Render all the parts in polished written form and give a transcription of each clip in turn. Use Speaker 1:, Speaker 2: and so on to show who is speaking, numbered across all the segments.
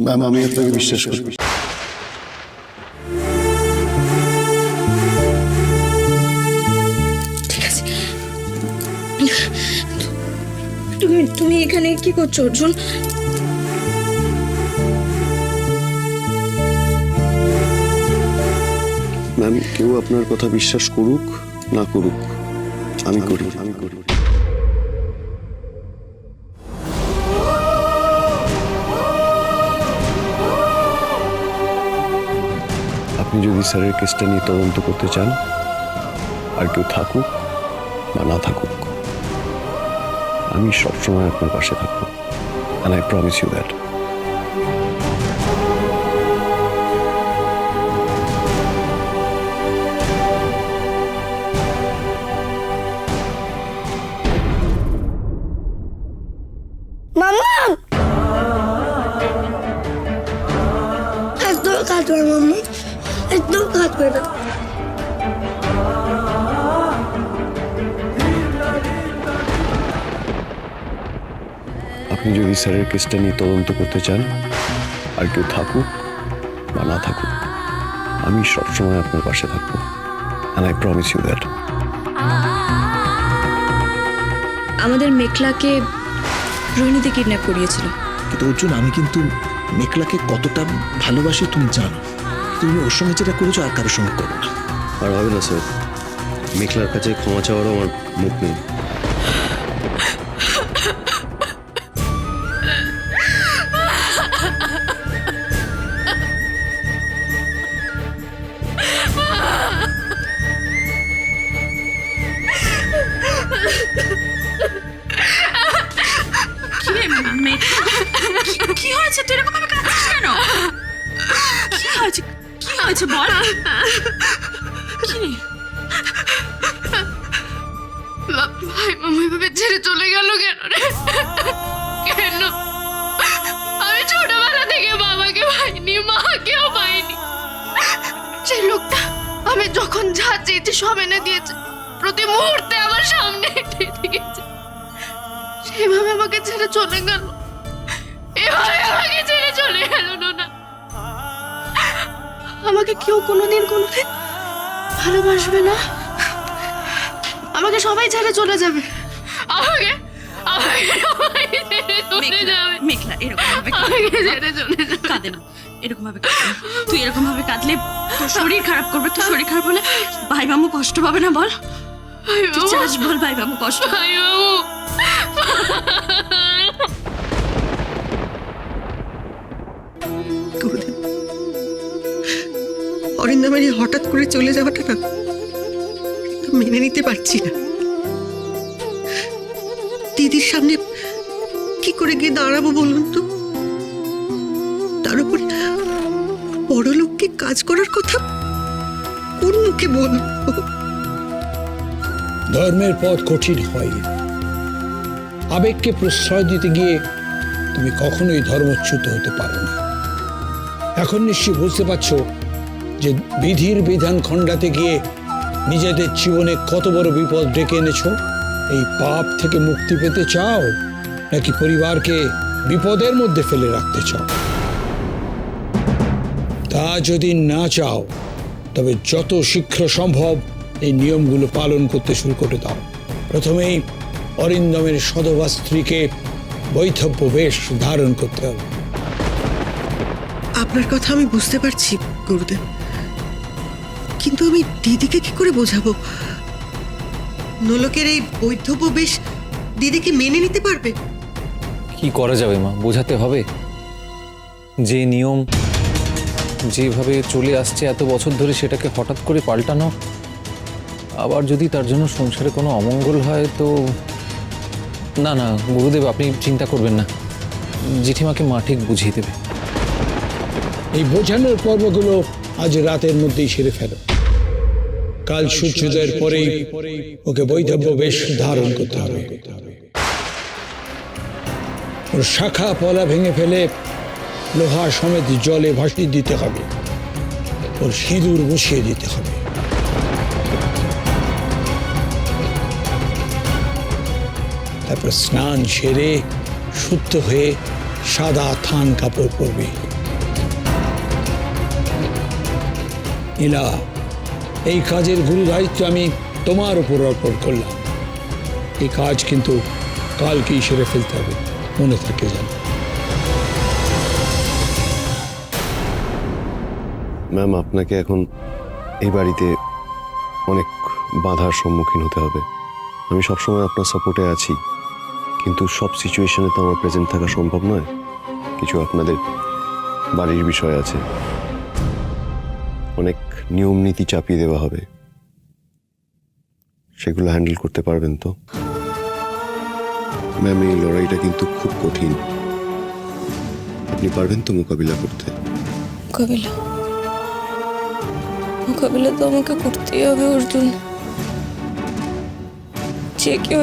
Speaker 1: Ma'am আমি আপনাকে বিশ্বাস করি।
Speaker 2: ঠিক আছে, তুমি তুমি এখানে কি করছো অর্জুন?
Speaker 1: ম্যাম কেউ আপনার কথা বিশ্বাস করুক না করুক, আমি করি। আপনি যদি স্যারের কেসটা নিয়ে তদন্ত করতে চান, আর কেউ থাকুক বা না থাকুক, আমি সবসময় আপনার পাশে থাকবো, and I promise you that.
Speaker 2: মাম্মা একদম কাঁদবে না মাম্মা, একদম কাঁদবে না।
Speaker 1: আপনি যদি স্যারের কেসটা নিয়ে তদন্ত করতে চান, আর কেউ থাকুক বা না থাকুক, আমি সবসময় আপনার পাশে থাকবো, and I promise you that.
Speaker 2: আমাদের মেঘলাকে রোহিণীতে কিডন্যাপ করিয়েছিল।
Speaker 3: কিন্তু অর্জুন, আমি কিন্তু মেঘলাকে কতটা ভালোবাসি তুমি জানো। তুমি ওর সঙ্গে যেটা করেছো আর কারোর সঙ্গে করো না।
Speaker 1: আর হবে না স্যার, মেঘলার কাছে ক্ষমা চাওয়ারও আমার মুখ নেই।
Speaker 4: কি হয়েছে? তুই এরকম ভাবে কাঁদছিস কেন? কি হয়েছে? কি হয়েছে বল। কি
Speaker 5: ভাই মামা এভাবে ছেড়ে চলে গেল কেন রে? কেন? আমি ছোটবেলা থেকে বাবাকে পাইনি, মাকেও পাইনি। সেই লোকটা আমি যখন যা চেয়েছি সব এনে দিয়েছে, প্রতি মুহূর্তে আমার সামনে এনে দিয়েছে। সেভাবে আমাকে ছেড়ে চলে গেল, এভাবে আমাকে ছেড়ে চলে গেল না। আমাকে কেউ কোনোদিন ভালোবাসবে না, আমাকে সবাই ছেড়ে চলে যাবে, আমাকে সবাই ছেড়ে চলে যাবে।
Speaker 4: মেঘলা এরকম ভাবে
Speaker 5: আমাকে ছেড়ে চলে যাবে।
Speaker 4: কাঁদে না, এরকম ভাবে কাঁদে না। তুই এরকম ভাবে কাঁদলে তোর শরীর খারাপ করবে। তোর শরীর খারাপ হলে ভাই মামু কষ্ট পাবে না? বল তুই চাস বল ভাই মামু কষ্ট।
Speaker 5: ভাই বাবু
Speaker 6: অরিন্দমের এই হঠাৎ করে চলে যাওয়াটা না মেনে নিতে পারছি না। দিদির সামনে কি করে গিয়ে দাঁড়াবো বলুন তো? তার উপর বড় লোককে কাজ করার কথা কোন মুখে বলবো?
Speaker 7: ধর্মের পথ কঠিন হয়, আবেগকে প্রশ্রয় দিতে গিয়ে তুমি কখনোই ধর্মচ্যুত হতে পারো না। এখন নিশ্চয়ই বুঝতে পারছো যে বিধির বিধান খণ্ডাতে গিয়ে নিজেদের জীবনে কত বড় বিপদ ডেকে এনেছো। এই পাপ থেকে মুক্তি পেতে চাও, নাকি পরিবারকে বিপদের মধ্যে ফেলে রাখতে চাও? তা যদি না চাও, তবে যত শীঘ্র সম্ভব এই নিয়মগুলো পালন করতে শুরু করে দাও। প্রথমেই অরিন্দমের সধবা স্ত্রীকে বৈধব্য বেশ ধারণ করতে হবে।
Speaker 6: আপনার কথা আমি বুঝতে পারছি গুরুদেব, কিন্তু আমি দিদিকে কি করে বোঝাবো? নোলকের এই বৈধব্য বেশ দিদিকে মেনে নিতে পারবে?
Speaker 8: কি করা যাবে মা, বোঝাতে হবে। যে নিয়ম যেভাবে চলে আসছে এত বছর ধরে, সেটাকে হঠাৎ করে পাল্টানো, আবার যদি তার জন্য সংসারে কোনো অমঙ্গল হয় তো। না না গুরুদেব, আপনি চিন্তা করবেন না, জেঠিমাকে মা ঠিক বুঝিয়ে দেবে।
Speaker 7: এই বোঝানোর পর্বগুলো আজ রাতের মধ্যেই সেরে ফেলো। কাল সূর্যোদয়ের পরেই ওকে বৈধব্য বেশ ধারণ করতে হবে। ওর শাখা পলা ভেঙে ফেলে লোহা সমেত জলে ভাসিয়ে দিতে হবে। ওর সিঁদুর বসিয়ে দিতে হবে। তারপর স্নান সেরে শুদ্ধ হয়ে সাদা থান কাপড় পরবে। নীলা, এই কাজের গুরু দায়িত্ব আমি তোমার উপর অর্পণ করলাম। এই কাজ কিন্তু কালকেই সেরে ফেলতে হবে, মনে থাকে যেন।
Speaker 1: ম্যাম, আপনাকে এখন এই বাড়িতে অনেক বাধার সম্মুখীন হতে হবে। আমি সবসময় আপনার সাপোর্টে আছি, কিন্তু সব সিচুয়েশনে তো আমার প্রেজেন্ট থাকা সম্ভব নয়। কিছু আপনাদের বাড়ির বিষয় আছে, অনেক নিয়ম নীতি চাপিয়ে দেওয়া হবে, সেগুলো হ্যান্ডেল করতে পারবেন তো? ম্যাম, এই লড়াইটা কিন্তু খুব কঠিন, আপনি পারবেন তো মোকাবিলা করতে?
Speaker 2: মোকাবিলা তো আমাকে করতেই হবে অর্জুন। যে কেউ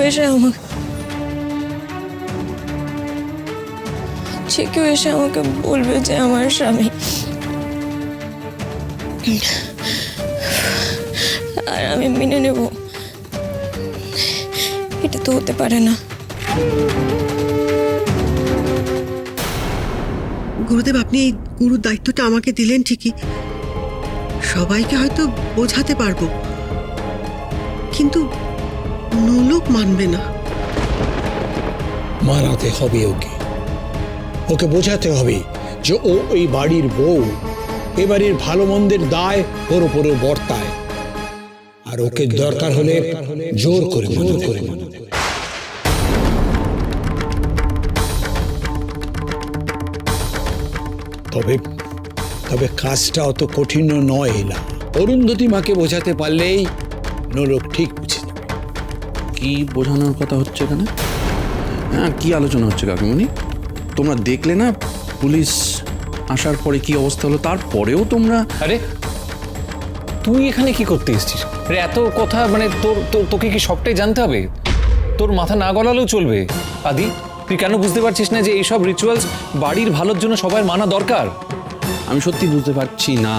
Speaker 2: এসে আমাকে বলবে যে আমার স্বামী, আর আমি মেনে নেব, এটা তো হতে পারে না।
Speaker 6: গুরুদেব, আপনি এই গুরুর দায়িত্বটা আমাকে দিলেন ঠিকই, সবাইকে হয়তো বোঝাতে পারবো, কিন্তু নোলক মানবে না।
Speaker 7: মানাতে হবে ওকে, ওকে বোঝাতে হবে যে ও এই বাড়ির বউ, এ বাড়ির ভালো মন্দের দায় ওর উপরে বর্তায়, আর ওকে দরকার হলে জোর করে মানাতে হবে। তবে তবে কাজটা অত কঠিন নয় এলা। অরুন্ধতী মাকে বোঝাতে পারলেই নোলক ঠিক বুঝে যাবে।
Speaker 9: কি বোঝানোর কথা হচ্ছে এখানে? হ্যাঁ, কি আলোচনা হচ্ছে কাকিমণি? তোমরা দেখলে না পুলিশ আসার পরে কি অবস্থা হলো, তারপরেও তোমরা...
Speaker 8: আরে তুই এখানে কি করতে এসেছিস? আরে এত কথা, মানে তোকে কি সবটাই জানতে হবে? তোর মাথা না গলালেও চলবে। আদি, তুই কেন বুঝতে পারছিস না যে এইসব রিচুয়ালস বাড়ির ভালোর জন্য সবার মানা দরকার?
Speaker 9: আমি সত্যি বুঝতে পারছি না,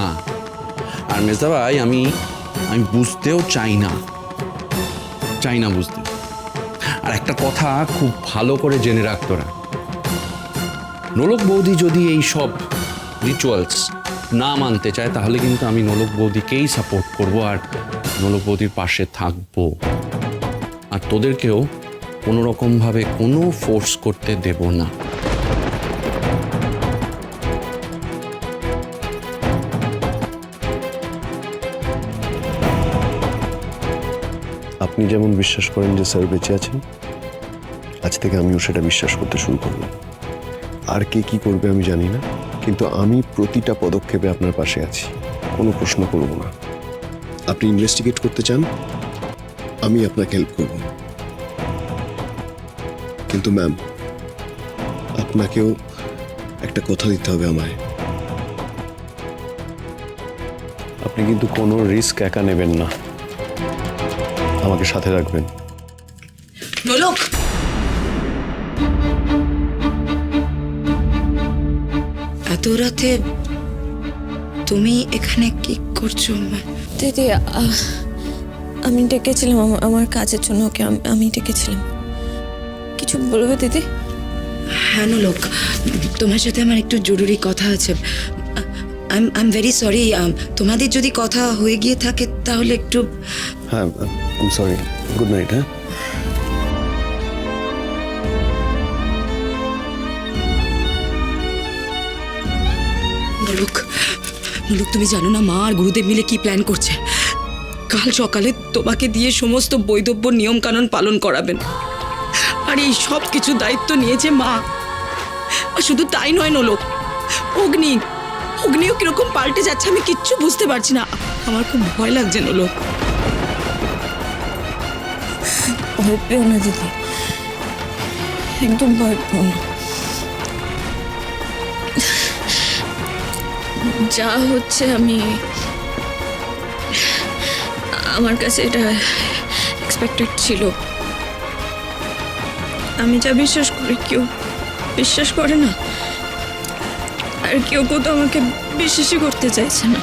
Speaker 9: আর মেজদা ভাই আমি বুঝতেও চাই না বুঝতে। আর একটা কথা খুব ভালো করে জেনে রাখ তোরা, নোলক বৌদি যদি এই সব রিচুয়ালস না মানতে চায়, তাহলে কিন্তু আমি নোলক বৌদিকেই সাপোর্ট করব আর নোলক বৌদির পাশে থাকবো, আর তোদেরকেও কোনো রকমভাবে কোনো ফোর্স করতে দেব না।
Speaker 1: আপনি যেমন বিশ্বাস করেন যে স্যার বেঁচে আছেন, আজ থেকে আমিও সেটা বিশ্বাস করতে শুরু করলাম। আর কে কি করবে আমি জানি না, কিন্তু আমি প্রতিটা পদক্ষেপে আপনার পাশে আছি, কোনো প্রশ্ন করব না। আপনি ইনভেস্টিগেট করতে চান, আমি আপনাকে হেল্প করব, কিন্তু ম্যাম আপনাকেও একটা কথা দিতে হবে আমায়। আপনি কিন্তু কোনো রিস্ক একা নেবেন না, আমাকে সাথে রাখবেন।
Speaker 6: নোলক,
Speaker 10: এত রাতে তুমি এখানে কি করছো?
Speaker 2: দিদি, আমি ডেকেছিলাম আমার কাজের জন্য ওকে, আমি ডেকেছিলাম। কিছু বলবে দিদি?
Speaker 10: হ্যাঁ নোলক, তোমার সাথে আমার একটু জরুরি কথা আছে। আই এম ভেরি সরি, তোমাদের যদি কথা হয়ে গিয়ে থাকে তাহলে একটু...
Speaker 1: হ্যাঁ, I am sorry. Good night. হ্যাঁ,
Speaker 10: নোলক, তুমি জানো না মা আর গুরুদেব মিলে কি প্ল্যান করছে? কাল সকালে তোমাকে দিয়ে সমস্ত বৈধব্য নিয়ম কানুন পালন করাবেন, আর এই সব কিছু দায়িত্ব নিয়েছে মা। আর শুধু তাই নয় নোলক, অগ্নিও কিরকম পাল্টে যাচ্ছে আমি কিচ্ছু বুঝতে পারছি না। আমার খুব ভয় লাগছে নোলক।
Speaker 2: ভয় পেও না দিদি, একদম ভয় পেও না। যা হচ্ছে আমার কাছে এটা এক্সপেক্টেড ছিল। আমি যা বিশ্বাস করি কেউ বিশ্বাস করে না, আর কেউ তো আমাকে বিশ্বাসই করতে চাইছে না।